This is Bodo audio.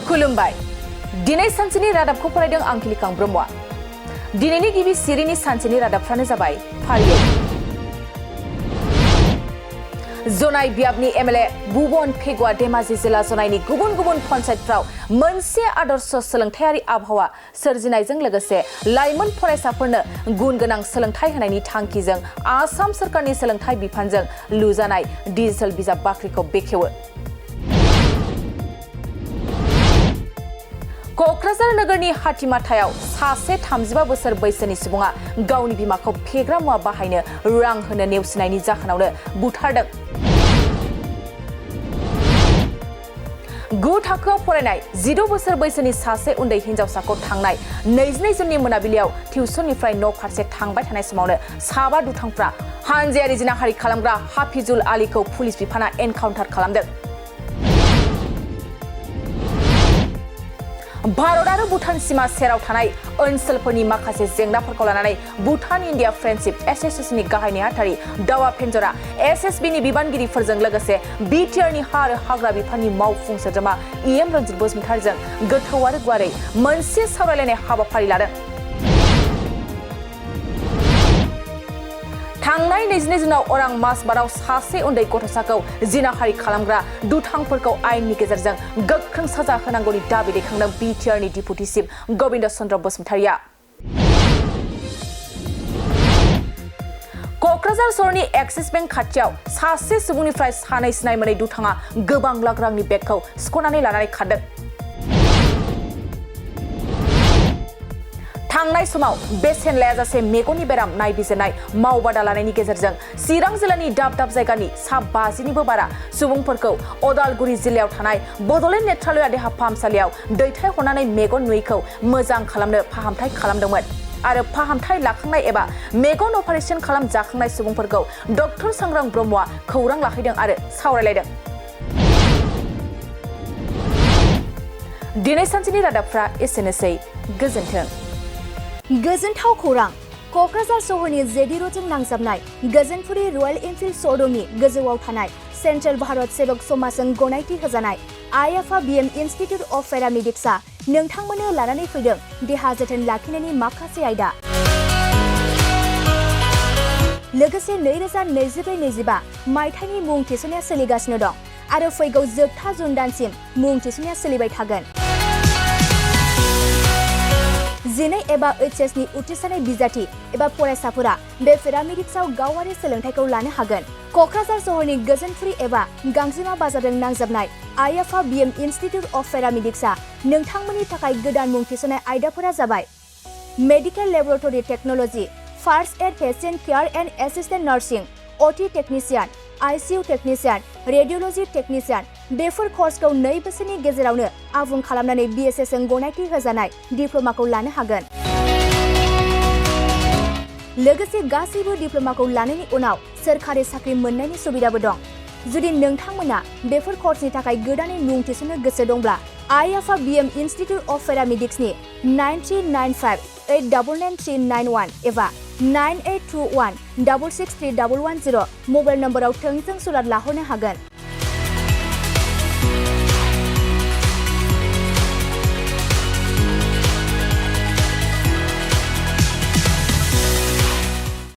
खुलुमबाय दिनै सानसेनि रादाबखौ फरायदों आं किलिकां ब्रह्मआ दिनैनि गिबि सिरिनि सानसेनि रादाबफ्रानो जाबाय फारियै जनाय बियाबनि एमएलए भुबन पेगुआ धेमाजि जिल्ला जनायनि गुबुन गुबुन पन्चायतफ्राव मोनसे आदर्श सोलोंथायारि आबहावा सोरजिनायजों लोगोसे लाइमोन फरायसाफोरनो गुन गोनां सोलोंथाइ होनायनि थांखिजों आसाम सरकारनि सोलोंथाइ बिफानजों लुजानाय डिजिटेल बिजाब बाख्रिखौ बेखेवो क'क्राझार नोगोरनि हाथिमाथायाव सासे 35 बोसोर बैसोनि सुबुङा गावनि बिमाखौ फेग्रा मुवा बाहायनो रां होनो नेवसिनायनि जाहोनावनो बुथारदों 9 थाखोआव फरायनाय 12 बोसोर बैसोनि सासे उन्दै हिनजावसाखौ थांनाय 22 जुननि मोनाबिलियाव टिउसननिफ्राय न' फारसे थांबाय थानाय समावनो साबा दुथांफ्रा हानजायारि जिनाहारि खालामग्रा हाफिजुल आलीखौ पुलिस बिफाना एनकाउन्टार खालामदों भारत आरो भुटान सीमा सेराव थानाय ओनसोलफोरनि माखासे जेंनाफोरखौ लानानै भुटान इन्डिया फ्रेन्डशिप एसोसिएशननि गाहाय नेहाथारि दावा पेन्जरा एसएसबिनि बिबानगिरिफोरजों लोगोसे बिटिआरनि हा आरो हाग्रा बिफाननि मावफुं सोद्रोमा इएम रन्जित बसुमतारिजों गोथौ आरो गुवारै मोनसे सावरायलायनाय हाबाफारि लादों थांनाय 22 जुनाव अरां मासबाराव सासे उन्दै गथ'साखौ जिनाहारि खालामग्रा दुथांफोरखौ आयेननि गेजेरजों गोख्रों साजा होनांगौनि दाबि दैखांदों बिटिआरनि डिपुटि चिफ गबिन्द चन्द्र बसुमतारिया क'क्राझार सहरनि एक्सिस बेंक खाथियाव सासे सुबुंनिफ्राय सानै सिनाय मोनै दुथाङा गोबां लाख रांनि बेगखौ सिख'नानै लानानै खारदों थांनाय समाव बेसेन लायाजासे मेगननि बेराम नायबिजिरनाय मावबादा लानायनि गेजेरजों चिरां जिल्लानि दाब दाब जायगानि सा 50निबो बारा सुबुंफोरखौ अदालगुरि जिल्लायाव थानाय बड'लेण्ड नेत्रालया देहा फाहामसालियाव दैथायहरनानै मेगन नुयैखौ मोजां खालामनो फाहामथाय खालामदोंमोन आरो फाहामथाय लाखांनाय एबा मेगन अपारेशन खालामजाखांनाय सुबुंफोरखौ डक्टर सांग्रां ब्रह्मआ खौरां लाहैदों आरो सावरायलायदों दिनै सानसेनि रादाबफ्रा एसेनोसै गोजोन्थों गोजोनथाव खौरां क'क्राझार सहरनि जेडि र'डजों नांजाबनाय गोजोनपुरी रयेल एनफिल्ड श'रुमनि गोजौआव थानाय सेन्ट्रेल भारत सेबक समाजजों गनायथि होजानाय आइएफआ बिएम इनस्टिट्युट अफ पेरामेडिक्सआ नोंथांमोननो लानानै फैदों देहा जोथोन लाखिनायनि माखासे आयदा लोगोसे 2024-25 मायथाइनि मुं थिसननाया सोलिगासिनो दं आरो फैगौ जोबथा जुन दानसिम मुं थिसननाया सोलिबाय थागोन 12 एबा एचएसनि उथ्रिसारनाय बिजाथि एबा फरायसाफोरा बे पेरामेडिक्सआव गावारि सोलोंथाइखौ लानो हागोन क'क्राझार सहरनि गोजोनपुरी एबा गांजिमा बाजारजों नांजाबनाय आइएफआ बिएम इनस्टिट्युट अफ पेरामेडिक्सआ नोंथांमोननि थाखाय गोदान मुं थिसननाय आयदाफोरा जाबाय medical laboratory technology first aid patient care and assistant nursing OT technician ICU technician radiology technician बेफोर कर्सखौ 2 बोसोरनि गेजेरावनो आबुं खालामनानै बीएसएस जों गनायथि होजानाय डिप्ल'माखौ लानो हागोन लोगोसे गासैबो डिप्ल'माखौ लानायनि उनाव सोरखारि साख्रि मोननायनि सुबिदाबो दं जुदि नोंथांमोना बेफोर कर्सनि थाखाय गोदानै मुं थिसननो गोसो दंब्ला आइएफआ बिएम इनस्टिट्युट अफ पेरामेडिक्सनि 9395899391 एबा 9821663110 मबाइल नम्बराव थोंजों सुलाद लाहरनो हागोन